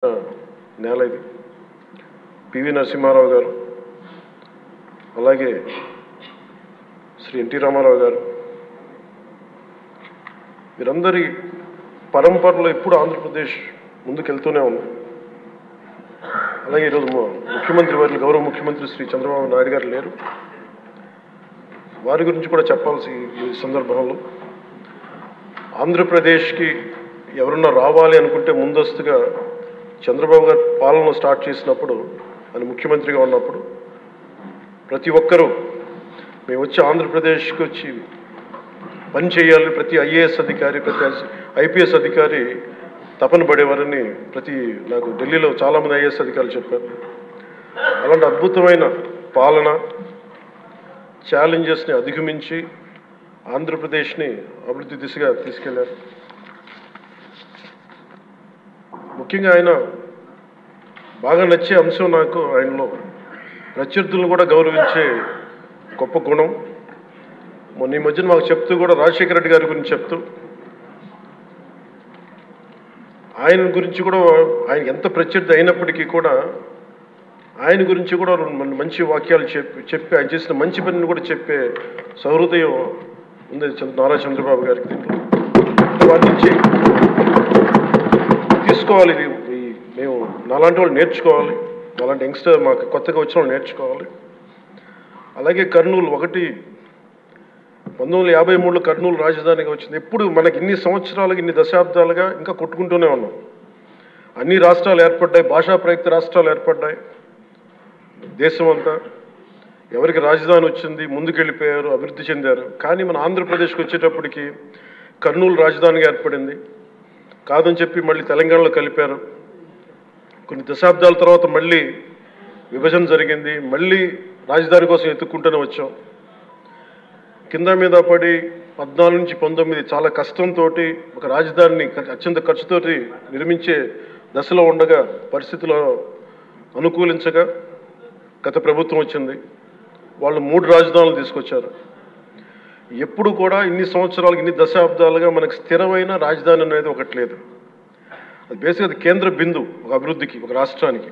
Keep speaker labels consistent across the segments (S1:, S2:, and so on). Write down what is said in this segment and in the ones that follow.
S1: నేల ఇది. పివి నరసింహారావు గారు, అలాగే శ్రీ ఎన్టీ రామారావు గారు, వీరందరి పరంపరలో ఎప్పుడు ఆంధ్రప్రదేశ్ ముందుకెళ్తూనే ఉంది. అలాగే ఈరోజు ముఖ్యమంత్రి వారి గౌరవ ముఖ్యమంత్రి శ్రీ చంద్రబాబు నాయుడు గారు లేరు. వారి గురించి కూడా చెప్పాల్సి ఈ సందర్భంలో, ఆంధ్రప్రదేశ్కి ఎవరన్నా రావాలి అనుకుంటే ముందస్తుగా చంద్రబాబు గారు పాలన స్టార్ట్ చేసినప్పుడు, ఆయన ముఖ్యమంత్రిగా ఉన్నప్పుడు ప్రతి ఒక్కరూ మేము వచ్చి ఆంధ్రప్రదేశ్కి వచ్చి పని చేయాలి, ప్రతి ఐఏఎస్ అధికారి, ప్రతి ఐపీఎస్ అధికారి తపన పడేవారని నాకు ఢిల్లీలో చాలామంది ఐఏఎస్ అధికారులు చెప్పారు. అలాంటి అద్భుతమైన పాలన, ఛాలెంజెస్ని అధిగమించి ఆంధ్రప్రదేశ్ని అభివృద్ధి దిశగా తీసుకెళ్లారు. ముఖ్యంగా ఆయన బాగా నచ్చే అంశం నాకు ఆయనలో ప్రత్యర్థులను కూడా గౌరవించే గొప్ప గుణం. మొన్న ఈ మధ్యన మాకు చెప్తూ కూడా రాజశేఖర రెడ్డి గారి గురించి చెప్తూ ఆయన గురించి కూడా, ఆయన ఎంత ప్రత్యర్థి అయినప్పటికీ కూడా ఆయన గురించి కూడా మంచి వాక్యాలు చెప్పి ఆయన చేసిన మంచి పనిని కూడా చెప్పే సహృదయం ఉంది నారా చంద్రబాబు గారికి. దీంట్లో వాటి నుంచి తీసుకోవాలి. మేము నాలాంటి వాళ్ళు నేర్చుకోవాలి, అలాంటి యంగ్స్టర్ మాకు కొత్తగా వచ్చిన వాళ్ళు నేర్చుకోవాలి. అలాగే కర్నూలు 1953లో కర్నూలు రాజధానిగా వచ్చింది. ఎప్పుడు మనకి ఇన్ని సంవత్సరాలుగా, ఇన్ని దశాబ్దాలుగా ఇంకా కొట్టుకుంటూనే ఉన్నాం. అన్ని రాష్ట్రాలు ఏర్పడ్డాయి, భాషా ప్రయుక్త రాష్ట్రాలు ఏర్పడ్డాయి. దేశం అంతా ఎవరికి రాజధాని వచ్చింది, ముందుకెళ్ళిపోయారు, అభివృద్ధి చెందారు. కానీ మన ఆంధ్రప్రదేశ్కి వచ్చేటప్పటికి కర్నూలు రాజధానిగా ఏర్పడింది. కాదని చెప్పి మళ్ళీ తెలంగాణలో కలిపారు. కొన్ని దశాబ్దాల తర్వాత మళ్ళీ విభజన జరిగింది. మళ్ళీ రాజధాని కోసం ఎత్తుక్కుంటూనే వచ్చాం. కింద మీద పడి 14 నుంచి 19 చాలా కష్టంతో ఒక రాజధానిని అత్యంత ఖర్చుతోటి నిర్మించే దశలో ఉండగా, పరిస్థితులు అనుకూలించగా గత ప్రభుత్వం వచ్చింది. వాళ్ళు 3 రాజధానులు తీసుకొచ్చారు. ఎప్పుడు కూడా ఇన్ని సంవత్సరాలు, ఇన్ని దశాబ్దాలుగా మనకు స్థిరమైన రాజధాని అనేది ఒకటి లేదు. అది బేసిక్గా అది కేంద్ర బిందు ఒక అభివృద్ధికి, ఒక రాష్ట్రానికి.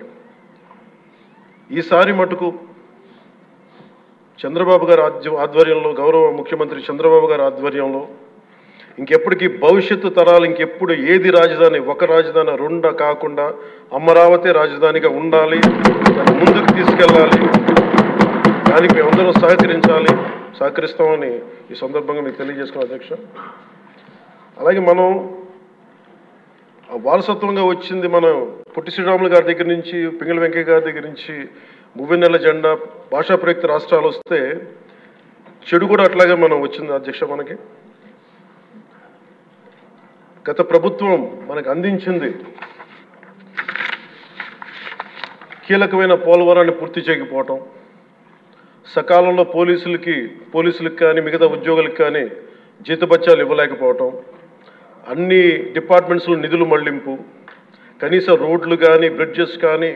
S1: ఈసారి మటుకు చంద్రబాబు గారి ఆధ్వర్యంలో, గౌరవ ముఖ్యమంత్రి చంద్రబాబు గారి ఆధ్వర్యంలో ఇంకెప్పటికీ భవిష్యత్తు తరాలు ఇంకెప్పుడు ఏది రాజధాని, ఒక రాజధాని 2 కాకుండా అమరావతి రాజధానిగా ఉండాలి, ముందుకు తీసుకెళ్ళాలి. దానికి మేమందరం సహకరిస్తామని ఈ సందర్భంగా మీకు తెలియజేసుకున్నాం అధ్యక్ష. అలాగే మనం వారసత్వంగా వచ్చింది, మనం పొట్టి శ్రీరాములు గారి దగ్గర నుంచి, పింగళి వెంకయ్య గారి దగ్గర నుంచి మువ్వెన్నెల జెండా, భాషా ప్రయుక్త రాష్ట్రాలు వస్తే చెడు కూడా అట్లాగే మనం వచ్చింది అధ్యక్ష. మనకి గత ప్రభుత్వం మనకు అందించింది కీలకమైన పోలవరాన్ని పూర్తి చేయకపోవటం, సకాలంలో పోలీసులకు కానీ మిగతా ఉద్యోగులకు కానీ జీతభత్యాలు ఇవ్వలేకపోవటం, అన్ని డిపార్ట్మెంట్స్లో నిధులు మళ్లింపు, కనీస రోడ్లు కానీ బ్రిడ్జెస్ కానీ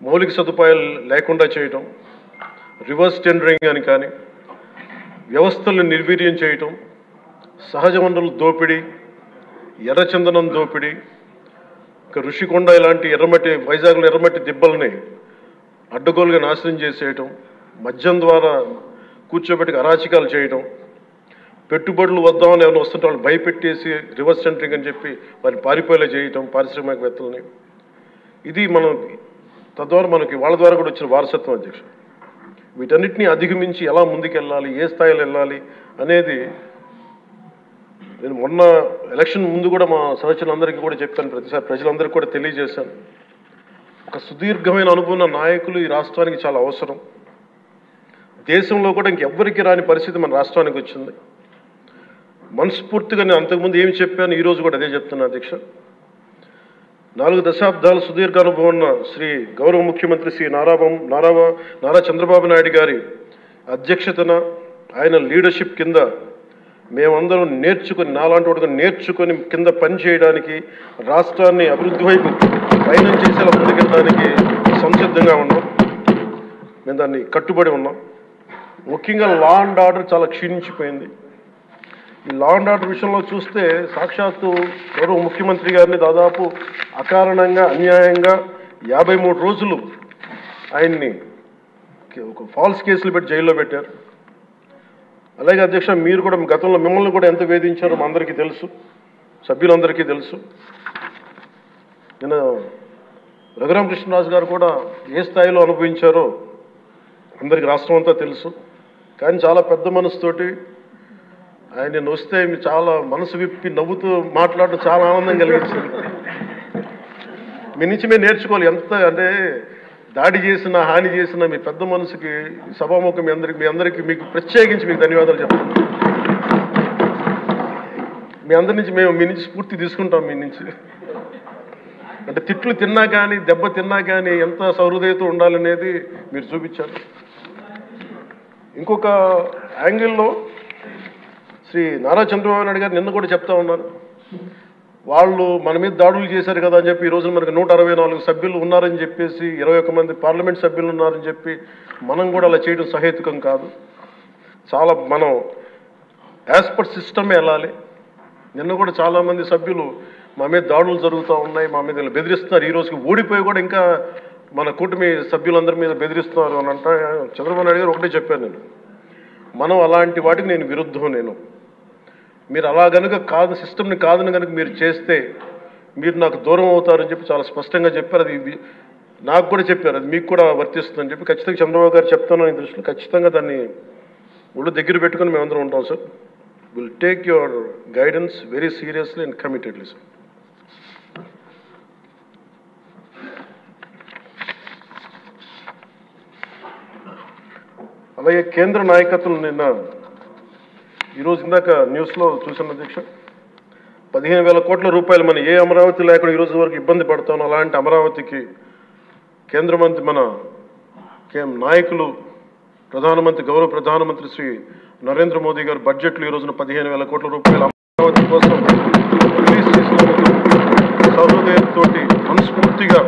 S1: మౌలిక సదుపాయాలు లేకుండా చేయటం, రివర్స్ టెండరింగ్ అని కానీ, వ్యవస్థలను నిర్వీర్యం చేయటం, సహజ వనరుల దోపిడీ, ఎర్రచందనం దోపిడీ, ఋషికొండ ఇలాంటి వైజాగ్లో ఎర్రమట్టి దిబ్బల్ని అడ్డగోలుగా నాశనం చేసేయటం, మద్యం ద్వారా కూర్చోబెట్టి అరాచకాలు చేయటం, పెట్టుబడులు వద్దామని ఎవరైనా వస్తుంటే వాళ్ళు భయపెట్టేసి రివర్స్ టెండరింగ్ అని చెప్పి వారిని పారిపోయేలా చేయటం, పారిశ్రామికవేత్తలని. ఇది మనం తద్వారా మనకి వాళ్ళ ద్వారా కూడా వచ్చిన వారసత్వం అధ్యక్ష. వీటన్నిటిని అధిగమించి ఎలా ముందుకెళ్ళాలి, ఏ స్థాయిలో వెళ్ళాలి అనేది నేను మొన్న ఎలక్షన్ ముందు కూడా మా సహచరులందరికీ కూడా చెప్పాను, ప్రతిసారి ప్రజలందరికీ కూడా తెలియజేశాను. ఒక సుదీర్ఘమైన అనుభవం ఉన్న నాయకులు ఈ రాష్ట్రానికి చాలా అవసరం. దేశంలో కూడా ఇంకెవ్వరికి రాని పరిస్థితి మన రాష్ట్రానికి వచ్చింది. మనస్ఫూర్తిగా నేను అంతకుముందు ఏమి చెప్పాను, ఈరోజు కూడా అదే చెప్తున్నా అధ్యక్ష. 4 దశాబ్దాల సుదీర్ఘ అనుభవం ఉన్న శ్రీ గౌరవ ముఖ్యమంత్రి శ్రీ నారా చంద్రబాబు నాయుడు గారి అధ్యక్షతన, ఆయన లీడర్షిప్ కింద మేమందరం నాలాంటి వాడుగా నేర్చుకొని కింద పని చేయడానికి, రాష్ట్రాన్ని అభివృద్ధి వైపు పయనం చేసేలా ముందుకెళ్ళడానికి సంసిద్ధంగా ఉన్నాం. మేము దాన్ని కట్టుబడి ఉన్నాం. ముఖ్యంగా లా అండ్ ఆర్డర్ చాలా క్షీణించిపోయింది. ఈ లా అండ్ ఆర్డర్ విషయంలో చూస్తే సాక్షాత్తు గౌరవ ముఖ్యమంత్రి గారిని దాదాపు అకారణంగా అన్యాయంగా 53 రోజులు ఆయన్ని ఒక ఫాల్స్ కేసులు పెట్టి జైల్లో పెట్టారు. అలాగే అధ్యక్ష, మీరు కూడా గతంలో మిమ్మల్ని కూడా ఎంత వేధించారో మా అందరికీ తెలుసు, సభ్యులందరికీ తెలుసు. నేను రఘురామకృష్ణరాజు గారు కూడా ఏ స్థాయిలో అనుభవించారో అందరికీ రాష్ట్రం అంతా తెలుసు. కానీ చాలా పెద్ద మనసుతోటి ఆయన వస్తే చాలా మనసు విప్పి నవ్వుతూ మాట్లాడడం చాలా ఆనందం కలిగించింది. మీ నుంచి మేము నేర్చుకోవాలి. ఎంత అంటే దాడి చేసిన హాని చేసిన మీ పెద్ద మనసుకి సభాముఖం మీ అందరికీ మీకు ప్రత్యేకించి మీకు ధన్యవాదాలు చెప్తాను. మీ అందరి నుంచి మీ నుంచి స్ఫూర్తి తీసుకుంటాం. మీ నుంచి అంటే తిట్లు తిన్నా కానీ దెబ్బ తిన్నా కానీ ఎంత సహృదయతో ఉండాలనేది మీరు చూపించారు. ఇంకొక యాంగిల్లో శ్రీ నారా చంద్రబాబు నాయుడు గారు నిన్న కూడా చెప్తా ఉన్నారు, వాళ్ళు మన మీద దాడులు చేశారు కదా అని చెప్పి ఈ రోజున మనకు 164 సభ్యులు ఉన్నారని చెప్పేసి 21 మంది పార్లమెంట్ సభ్యులు ఉన్నారని చెప్పి మనం కూడా అలా చేయడం సహేతుకం కాదు. చాలా మనం యాజ్ పర్ సిస్టమే వెళ్ళాలి. నిన్న కూడా చాలామంది సభ్యులు మా మీద దాడులు జరుగుతూ ఉన్నాయి, మా మీద బెదిరిస్తున్నారు, ఈ రోజుకి ఓడిపోయి కూడా ఇంకా మన కూటమి సభ్యులందరి మీద బెదిరిస్తున్నారు అని అంటే చంద్రబాబు నాయుడు గారు ఒకటే చెప్పాను, మనం అలాంటి వాటికి నేను విరుద్ధం. మీరు అలా కనుక కాదు, సిస్టమ్ని కాదని కనుక మీరు చేస్తే మీరు నాకు దూరం అవుతారని చెప్పి చాలా స్పష్టంగా చెప్పారు. అది నాకు కూడా చెప్పారు, అది మీకు కూడా వర్తిస్తుందని చెప్పి ఖచ్చితంగా చంద్రబాబు గారు చెప్తాను ఈ దృష్టిలో ఖచ్చితంగా దాన్ని ఒళ్ళు దగ్గర పెట్టుకుని మేమందరం ఉంటాం sir. Will take your guidance very seriously and committedly sir. అలాగే కేంద్ర నాయకత్వం నిన్న ఈరోజు ఇందాక న్యూస్లో చూసిన అధ్యక్ష, 15,000 కోట్ల రూపాయలు మన ఏ అమరావతి లేకుండా ఈరోజు వరకు ఇబ్బంది పడతాం, అలాంటి అమరావతికి కేంద్ర మంత్రి మన నాయకులు గౌరవ ప్రధానమంత్రి శ్రీ నరేంద్ర మోదీ గారు బడ్జెట్లో ఈ రోజున 15,000 కోట్ల రూపాయలు అమరావతి కోసం రిలీజ్ చేసినందుకు సహృదయంతో మనస్ఫూర్తిగా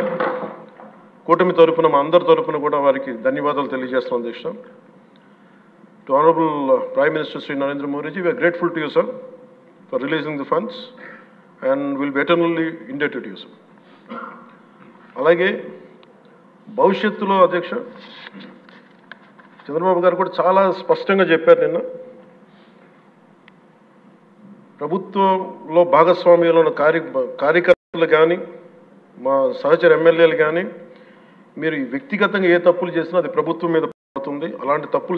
S1: కూటమి తరపున మా అందరి తరపున కూడా వారికి ధన్యవాదాలు తెలియజేస్తున్నాం అధ్యక్ష. To Honorable Prime Minister Sri Narendra Modi ji, we are grateful to you, sir, for releasing the funds and will be eternally indebted to you, sir. అలాగే భవిష్యత్తులో అధ్యక్ష చంద్రబాబు గారు కూడా చాలా స్పష్టంగా చెప్పారు నిన్న, ప్రభుత్వంలో భాగస్వామ్యంలో ఉన్న కార్యకర్తలు కానీ మా సహచర ఎమ్మెల్యేలు కానీ మీరు వ్యక్తిగతంగా ఏ తప్పులు చేసినా అది ప్రభుత్వం మీద పడుతుంది. అలాంటి తప్పులు